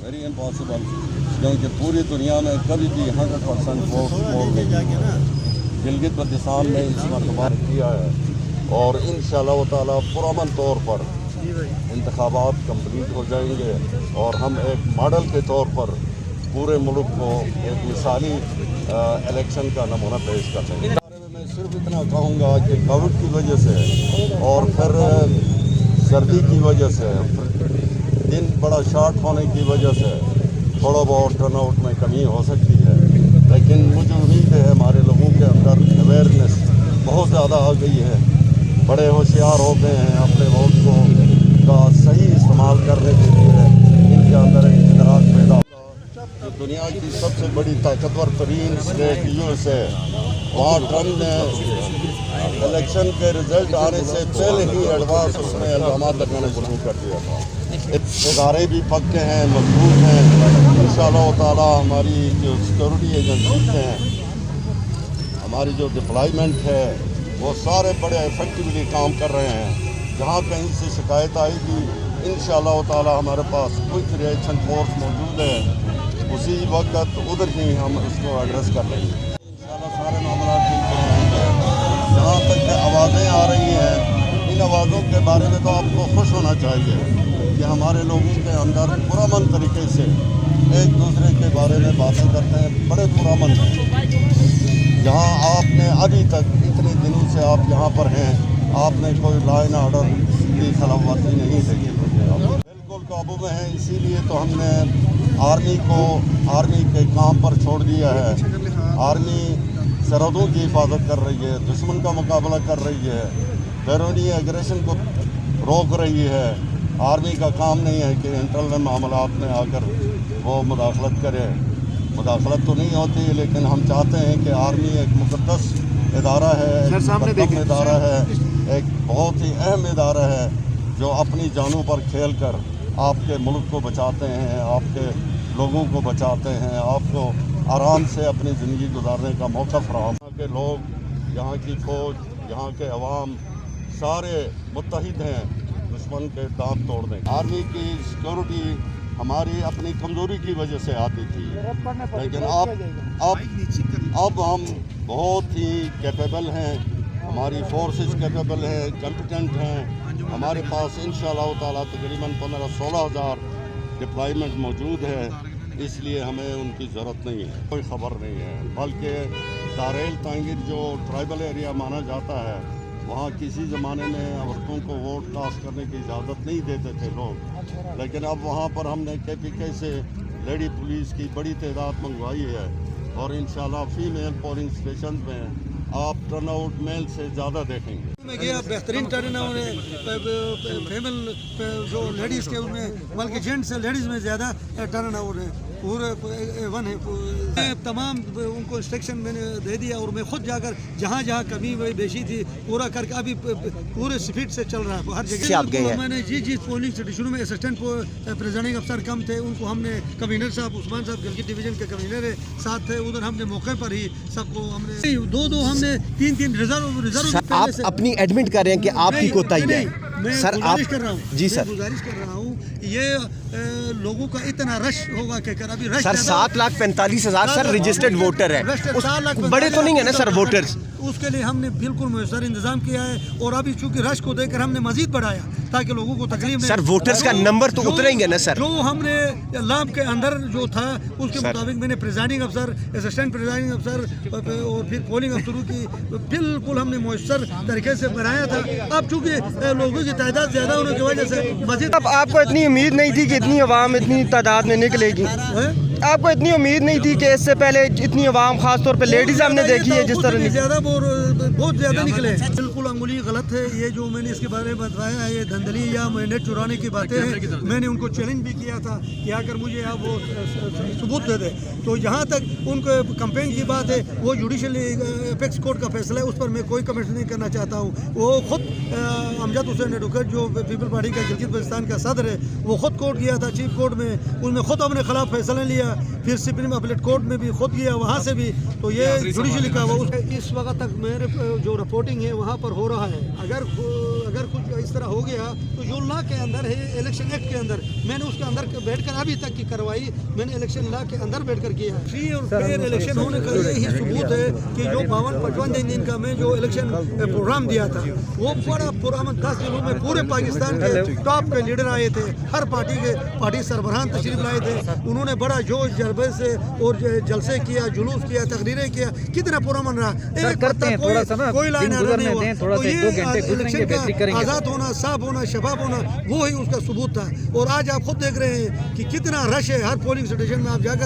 Very impossible, क्योंकि पूरी दुनिया में कभी भी 100% वोट गिलगित बल्तिस्तान में इस मरतबा किया है और इंशाअल्लाह ताला पुरअमन तौर पर इंतखाबात कंप्लीट हो जाएंगे और हम एक मॉडल के तौर पर पूरे मुल्क को एक मिसाली इलेक्शन का नमूना पेश कर सकेंगे। मैं सिर्फ इतना कहूँगा कि कोविड की वजह से और फिर सर्दी की वजह से दिन बड़ा शॉर्ट होने की वजह से थोड़ा बहुत टर्नआउट में कमी हो सकती है, लेकिन मुझे उम्मीद है हमारे लोगों के अंदर अवेयरनेस बहुत ज़्यादा आ गई है, बड़े होशियार हो गए हैं अपने वोट को का सही इस्तेमाल करने के लिए इनके अंदर एक इदराक पैदा होगा। जो दुनिया की सबसे बड़ी ताकतवर तरीन स्टेट USA, वहाँ ट्रम्प ने इलेक्शन के रिजल्ट आने से पहले ही एडवांस उसने इल्ज़ामात लगाना शुरू कर दिया था। इदारे भी पक्के हैं, मजबूत हैं। इंशाअल्लाह ताला हमारी जो सिक्योरिटी एजेंसीज हैं, हमारी जो डिप्लॉयमेंट है, वो सारे बड़े इफेक्टिवली काम कर रहे हैं। जहाँ कहीं से शिकायत आएगी इंशाअल्लाह ताला हमारे पास क्विक रिएक्शन फोर्स मौजूद है, उसी वक्त उधर ही हम उसको एड्रेस कर लेंगे। इंशाअल्लाह सारे मामला ठीक हो जाएंगे। जहाँ तक आवाज़ें आ रही हैं, इन आवाज़ों के बारे में तो आपको खुश होना चाहिए कि हमारे लोगों के अंदर पुरअमन तरीके से एक दूसरे के बारे में बातें करते हैं, बड़े पुरअमन हैं। जहाँ आपने अभी तक इतने दिनों से आप यहाँ पर हैं, आपने कोई लॉ एंड ऑर्डर की खिलाफवर्जी नहीं देखी, बिल्कुल काबू में है। इसीलिए तो हमने आर्मी के काम पर छोड़ दिया है। आर्मी सरहदों की हिफाजत कर रही है, दुश्मन का मुकाबला कर रही है, बैरूनी एग्रेशन को रोक रही है। आर्मी का काम नहीं है कि इंटरनल मामलात में आकर वो मुदाखलत करे, मुदाखलत तो नहीं होती, लेकिन हम चाहते हैं कि आर्मी एक मुक़द्दस इदारा है, एक इदारा है, एक बहुत ही अहम इदारा है जो अपनी जानों पर खेल कर आपके मुल्क को बचाते हैं, आपके लोगों को बचाते हैं, आपको आराम से अपनी ज़िंदगी गुजारने का मौका फराहम। यहाँ के लोग, यहाँ की फौज, यहाँ के अवाम सारे मुत्तहिद हैं दुश्मन के दांत तोड़ने। आर्मी की सिक्योरिटी हमारी अपनी कमज़ोरी की वजह से आती थी, लेकिन अब हम बहुत ही कैपेबल हैं, हमारी फोर्सेस कैपेबल हैं, कॉम्पिटेंट हैं। हमारे पास इंशाअल्लाह ताला तकरीबन 15-16 हज़ार डिप्लॉयमेंट मौजूद है, इसलिए हमें उनकी ज़रूरत नहीं है। कोई ख़बर नहीं है, बल्कि दारेल तांगिर जो ट्राइबल एरिया माना जाता है, वहाँ किसी ज़माने में औरतों को वोट कास्ट करने की इजाज़त नहीं देते थे लोग, लेकिन अब वहाँ पर हमने KPK से लेडी पुलिस की बड़ी तादाद मंगवाई है और इंशाअल्लाह फीमेल पोलिंग स्टेशन में आप टर्नआउट मेल से ज़्यादा देखेंगे। में गया बेहतरीन टर्नआउट है, फीमेल जो लेडीज़ के उनमें बल्कि जेंट्स से लेडीज़ में ज़्यादा टर्नआउट है, पूरे वन है। तमाम उनको इंस्ट्रक्शन मैंने दे दिया और मैं खुद जाकर जहाँ जहाँ कमी बेशी थी पूरा करके अभी पूरे स्पीड से चल रहा है हर जगह। आप गए मैंने जी पोलिंग स्टेशनों में असिस्टेंट प्रिजाइडिंग अफसर कम थे, उनको हमने कमिश्नर साहब उस्मान साहब गिलगित डिवीज़न के कमिश्नर साथ थे, उधर हमने मौके पर ही सबको हमने दो हमने तीन रिजर्व। आप अपनी एडमिट कर रहे हैं कि आपकी कोताही है सर? आप कर रहा हूँ जी सर, गुजारिश कर रहा हूँ, ये लोगों का इतना रश होगा कि अभी rush sir 7,45,000 sir registered voter है, बड़े तो नहीं है ना सर वोटर्स, उसके लिए हमने बिल्कुल मुयस्सर इंतजाम किया है और अभी चूंकि रश को देखकर हमने मजीद बढ़ाया ताकि लोगों को तकलीफ सर वोटर्स का नंबर तो उतरेंगे ना सर? जो हमने लाभ के अंदर जो था उसके मुताबिक मैंने प्रिजाइडिंग अफसर, असिस्टेंट प्रिजाइडिंग अफसर और फिर पोलिंग अफसरों की बिल्कुल हमने मुयस्सर तरीके से बनाया था। अब चूंकि लोगों की तादाद ज्यादा होने की वजह से मजीद। अब आपको इतनी उम्मीद नहीं थी कि इतनी अवाम इतनी तादाद में निकलेगी? आपको इतनी उम्मीद नहीं थी कि इससे पहले इतनी अवाम खासतौर पे लेडीज हमने देखी है जिस तरह ज़्यादा बहुत ज़्यादा निकले? बिल्कुल अंगुली गलत है, ये जो मैंने इसके बारे में बताया है ये धंधली या नेट चुराने की बातें हैं। मैंने उनको चैलेंज भी किया था कि आकर मुझे आप वो सबूत दे दे, तो जहाँ तक उनको कंपेन की बात है वो जुडिशल एपेक्स कोर्ट का फैसला है, उस पर मैं कोई कमेंट नहीं करना चाहता हूँ। वो खुद अमजद हुसैन एडवोकेट जो पीपल पार्टी का गिलगित बल्तिस्तान का सदर है, वो खुद कोर्ट गया था चीफ कोर्ट में, उसने खुद अपने खिलाफ फैसला लिया, फिर सुप्रीम अपीलेट कोर्ट में भी खुद गया वहाँ से भी, तो ये जुडिशली का वो इस वक्त तक मेरे जो रिपोर्टिंग है वहाँ पर हो रहा है। अगर अगर कुछ इस तरह हो गया तो जो लॉ के अंदर है, इलेक्शन एक्ट के अंदर, मैंने उसके अंदर बैठकर अभी तक की कार्रवाई मैंने इलेक्शन लॉ के अंदर बैठकर किया है। फ्री और फेयर इलेक्शन होने का यही सबूत है कि जो 52-55 दिन का मैं जो इलेक्शन प्रोग्राम दिया था, वो बड़ा पुराना 10 दिनों में पूरे पाकिस्तान के टॉप के लीडर आए थे, हर पार्टी सरबराहान तशरीफ लाए थे। उन्होंने बड़ा जोश जज्बे से और जलसे किया, जुलूस किया, तकरीरें किया, कितना पुरअमन रहा। एक कोई लाइन नहीं हुआ। तो ये इलेक्शन का आज़ाद होना, साफ होना, शफाफ होना, वो ही उसका सबूत था। और आज आप खुद देख रहे हैं कि कितना रश है हर पोलिंग स्टेशन में आप जाकर